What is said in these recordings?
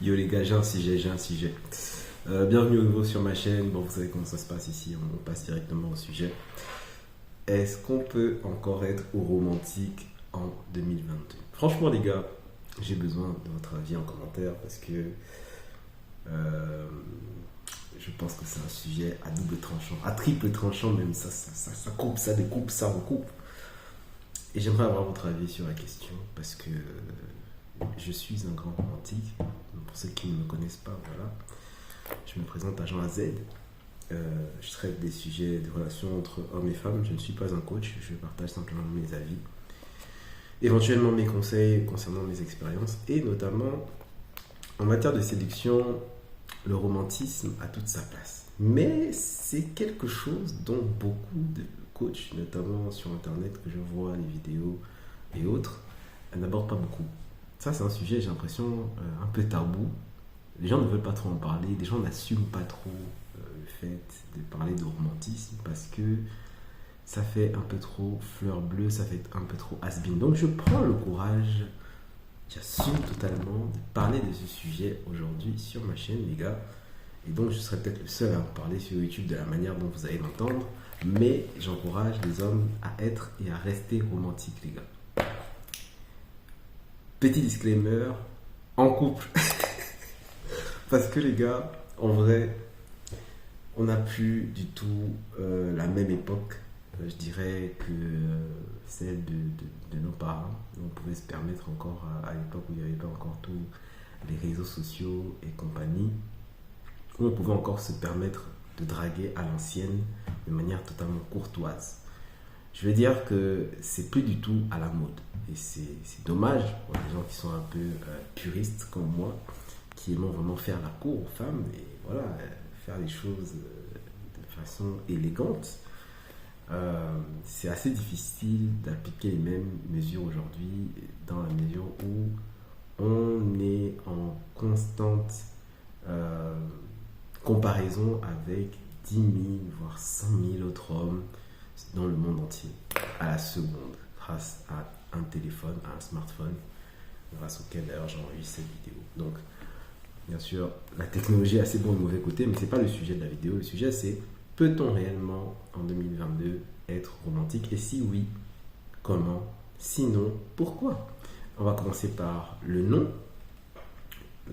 Yo les gars, j'ai un sujet. Bienvenue au nouveau sur ma chaîne. Bon, vous savez comment ça se passe ici, on passe directement au sujet. Est-ce qu'on peut encore être au romantique en 2022? Franchement les gars, j'ai besoin de votre avis en commentaire parce que je pense que c'est un sujet à double tranchant, à triple tranchant même, ça coupe, ça découpe, ça recoupe. Et j'aimerais avoir votre avis sur la question parce que je suis un grand romantique. Pour ceux qui ne me connaissent pas, voilà. Je me présente à Jean AZ. Je traite des sujets de relations entre hommes et femmes. Je ne suis pas un coach, je partage simplement mes avis. Éventuellement mes conseils concernant mes expériences. Et notamment, en matière de séduction, le romantisme a toute sa place. Mais c'est quelque chose dont beaucoup de coachs, notamment sur Internet, que je vois, les vidéos et autres, n'abordent pas beaucoup. Ça, c'est un sujet, j'ai l'impression, un peu tabou. Les gens ne veulent pas trop en parler, les gens n'assument pas trop le fait de parler de romantisme parce que ça fait un peu trop fleur bleue, ça fait un peu trop has-been. Donc je prends le courage, j'assume totalement de parler de ce sujet aujourd'hui sur ma chaîne, les gars. Et donc je serai peut-être le seul à en parler sur YouTube de la manière dont vous allez l'entendre. Mais j'encourage les hommes à être et à rester romantiques, les gars. Petit disclaimer, en couple. Parce que les gars, en vrai, on n'a plus du tout la même époque, je dirais, que celle de nos parents. On pouvait se permettre encore à l'époque où il n'y avait pas encore tous les réseaux sociaux et compagnie, où on pouvait encore se permettre de draguer à l'ancienne de manière totalement courtoise. Je veux dire que c'est plus du tout à la mode. Et c'est dommage pour les gens qui sont un peu puristes comme moi, qui aiment vraiment faire la cour aux femmes et voilà, faire les choses de façon élégante. C'est assez difficile d'appliquer les mêmes mesures aujourd'hui dans la mesure où on est en constante comparaison avec 10 000 voire 100 000 autres hommes dans le monde entier à la seconde grâce à un téléphone, à un smartphone grâce auquel d'ailleurs j'enregistre cette vidéo. Donc bien sûr, la technologie a ses bons et mauvais côtés, mais ce n'est pas le sujet de la vidéo. Le sujet, c'est peut-on réellement, en 2022, être romantique? Et si oui, comment? Sinon, pourquoi? On va commencer par le non.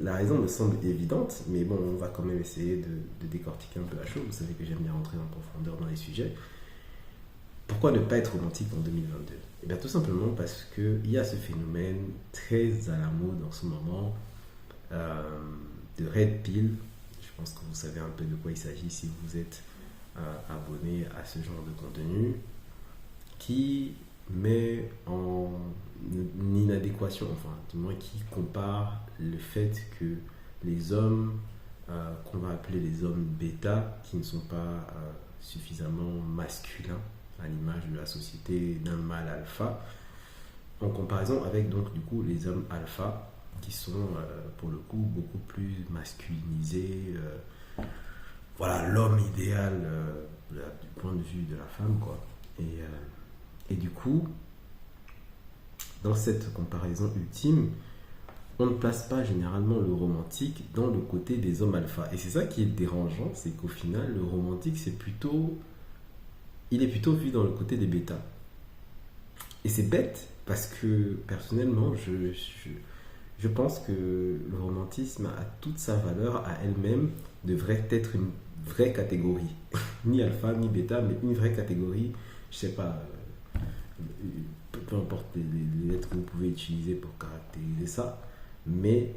La raison me semble évidente, mais bon, on va quand même essayer de décortiquer un peu la chose. Vous savez que j'aime bien rentrer en profondeur dans les sujets. Pourquoi ne pas être romantique en 2022? Eh bien, tout simplement parce qu'il y a ce phénomène très à la mode en ce moment, de Red Pill. Je pense que vous savez un peu de quoi il s'agit si vous êtes abonné à ce genre de contenu, qui met en inadéquation, enfin du moins qui compare le fait que les hommes qu'on va appeler les hommes bêta, qui ne sont pas suffisamment masculins à l'image de la société d'un mâle alpha, en comparaison avec donc du coup les hommes alpha qui sont pour le coup beaucoup plus masculinisés, voilà l'homme idéal du point de vue de la femme quoi. Et du coup dans cette comparaison ultime, on ne place pas généralement le romantique dans le côté des hommes alpha. Et c'est ça qui est dérangeant, c'est qu'au final le romantique il est plutôt vu dans le côté des bêtas. Et c'est bête parce que personnellement je pense que le romantisme a toute sa valeur à elle-même, devrait être une vraie catégorie. Ni alpha, ni bêta, mais une vraie catégorie. Je sais pas, peu importe les lettres que vous pouvez utiliser pour caractériser ça, mais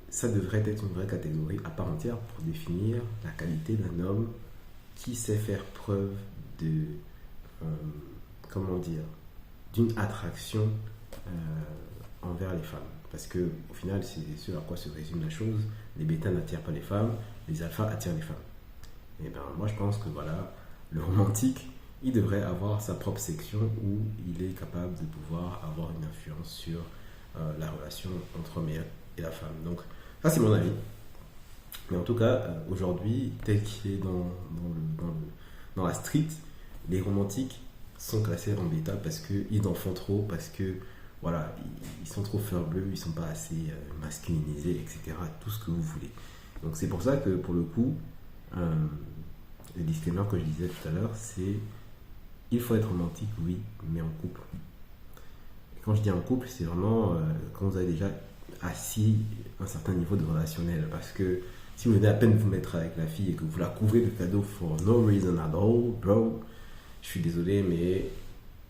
ça devrait être une vraie catégorie à part entière pour définir la qualité d'un homme qui sait faire preuve de, comment dire, d'une attraction envers les femmes. Parce que au final, c'est ce à quoi se résume la chose. Les bêtas n'attirent pas les femmes, les alphas attirent les femmes. Et ben moi je pense que voilà, le romantique, il devrait avoir sa propre section où il est capable de pouvoir avoir une influence sur la relation entre homme et la femme. Donc ça c'est mon avis. Mais en tout cas, aujourd'hui, tel qu'il est dans la street, les romantiques sont classés en bêta parce qu'ils en font trop, parce que voilà, ils sont trop fleurs bleues, ils sont pas assez masculinisés, etc. Tout ce que vous voulez. Donc c'est pour ça que pour le coup, le disclaimer que je disais tout à l'heure, c'est il faut être romantique, oui, mais en couple. Et quand je dis en couple, c'est vraiment quand vous avez déjà assis un certain niveau de relationnel. Parce que si vous venez à peine vous mettre avec la fille et que vous la couvrez de cadeaux for no reason at all, bro, je suis désolé, mais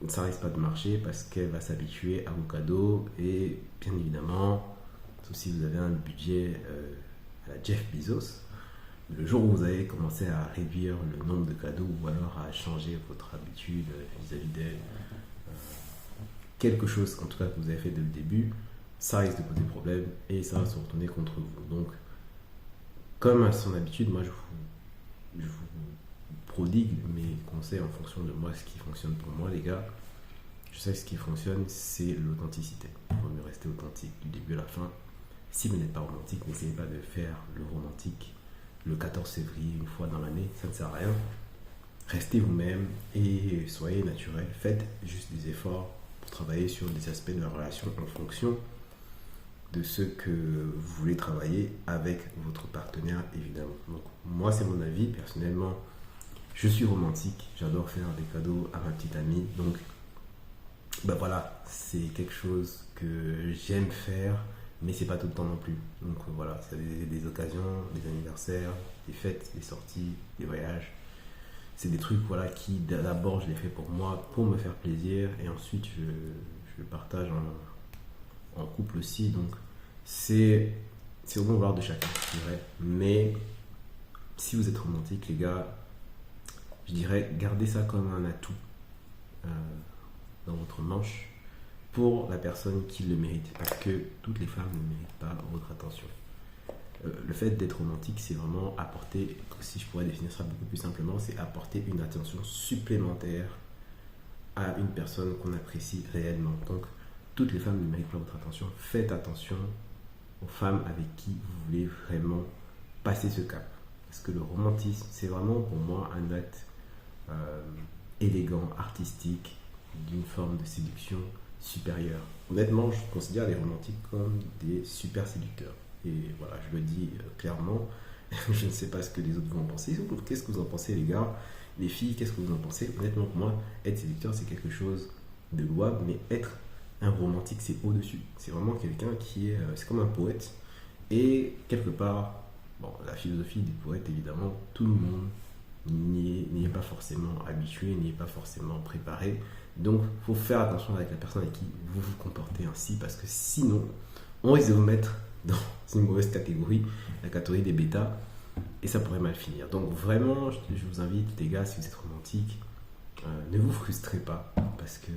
ça risque pas de marcher parce qu'elle va s'habituer à vos cadeaux et bien évidemment, sauf si vous avez un budget à la Jeff Bezos, le jour où vous allez commencer à réduire le nombre de cadeaux ou alors à changer votre habitude vis-à-vis d'elle, quelque chose en tout cas que vous avez fait dès le début, ça risque de poser problème et ça va se retourner contre vous. Donc, comme à son habitude, moi je vous prodigue mes conseils en fonction de moi, ce qui fonctionne pour moi, les gars. Je sais que ce qui fonctionne, c'est l'authenticité. Il vaut mieux rester authentique du début à la fin. Si vous n'êtes pas romantique, n'essayez pas de faire le romantique le 14 février, une fois dans l'année, ça ne sert à rien. Restez vous-même et soyez naturel. Faites juste des efforts pour travailler sur des aspects de la relation en fonction de ce que vous voulez travailler avec votre partenaire, évidemment. Donc, moi, c'est mon avis. Personnellement, je suis romantique. J'adore faire des cadeaux à ma petite amie. Donc, ben voilà, c'est quelque chose que j'aime faire, mais c'est pas tout le temps non plus. Donc voilà, c'est des occasions, des anniversaires, des fêtes, des sorties, des voyages. C'est des trucs voilà, qui d'abord je les fais pour moi, pour me faire plaisir, et ensuite je partage en couple aussi. Donc c'est au bon vouloir de chacun, je dirais. Mais si vous êtes romantique, les gars, je dirais gardez ça comme un atout dans votre manche pour la personne qui le mérite, parce que toutes les femmes ne méritent pas votre attention. Le fait d'être romantique, c'est vraiment apporter, si je pourrais définir ça beaucoup plus simplement, c'est apporter une attention supplémentaire à une personne qu'on apprécie réellement. Donc, toutes les femmes ne méritent pas votre attention. Faites attention aux femmes avec qui vous voulez vraiment passer ce cap. Parce que le romantisme, c'est vraiment pour moi un acte élégant, artistique, d'une forme de séduction supérieure. Honnêtement, je considère les romantiques comme des super séducteurs. Et voilà, je le dis clairement. Je ne sais pas ce que les autres vont en penser. Qu'est-ce que vous en pensez, les gars? Les filles, qu'est-ce que vous en pensez? Honnêtement, pour moi, être séducteur, c'est quelque chose de louable, mais être un romantique, c'est au-dessus. C'est vraiment quelqu'un qui est... c'est comme un poète. Et quelque part, bon, la philosophie des poètes, évidemment, tout le monde n'y est pas forcément habitué, n'y est pas forcément préparé. Donc, il faut faire attention avec la personne avec qui vous vous comportez ainsi, parce que sinon, on risque de vous mettre dans une mauvaise catégorie, la catégorie des bêtas, et ça pourrait mal finir. Donc, vraiment, je vous invite, les gars, si vous êtes romantiques, ne vous frustrez pas, parce que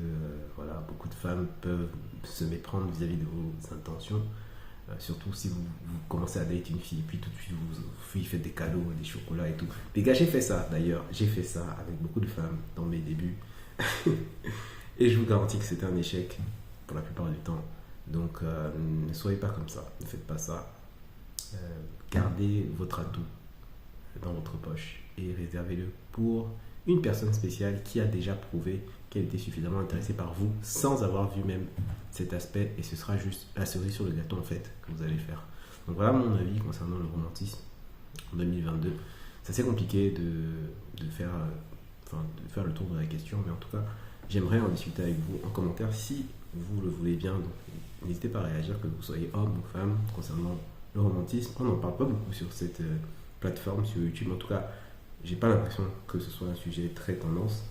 voilà, beaucoup de femmes peuvent se méprendre vis-à-vis de vos intentions, surtout si vous commencez à date une fille, et puis tout de suite vous lui faites des cadeaux, des chocolats et tout. Les gars, j'ai fait ça d'ailleurs, j'ai fait ça avec beaucoup de femmes dans mes débuts. Et je vous garantis que c'était un échec pour la plupart du temps. Donc ne soyez pas comme ça, ne faites pas ça. Gardez votre atout dans votre poche et réservez-le pour une personne spéciale qui a déjà prouvé qu'elle était suffisamment intéressée par vous sans avoir vu même cet aspect, et ce sera juste la cerise sur le gâteau en fait que vous allez faire. Donc voilà mon avis concernant le romantisme en 2022. C'est assez compliqué de faire le tour de la question, mais en tout cas j'aimerais en discuter avec vous en commentaire si vous le voulez bien. Donc n'hésitez pas à réagir, que vous soyez homme ou femme, concernant le romantisme. On n'en parle pas beaucoup sur cette plateforme, sur YouTube. En tout cas, j'ai pas l'impression que ce soit un sujet très tendance.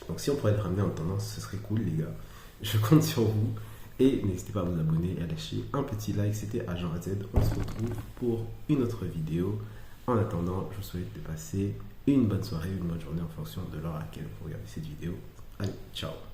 Donc si on pourrait le ramener en tendance, ce serait cool, les gars. Je compte sur vous. Et n'hésitez pas à vous abonner et à lâcher un petit like. C'était Agent AZ. On se retrouve pour une autre vidéo. En attendant, je vous souhaite de passer une bonne soirée, une bonne journée en fonction de l'heure à laquelle vous regardez cette vidéo. Allez, ciao!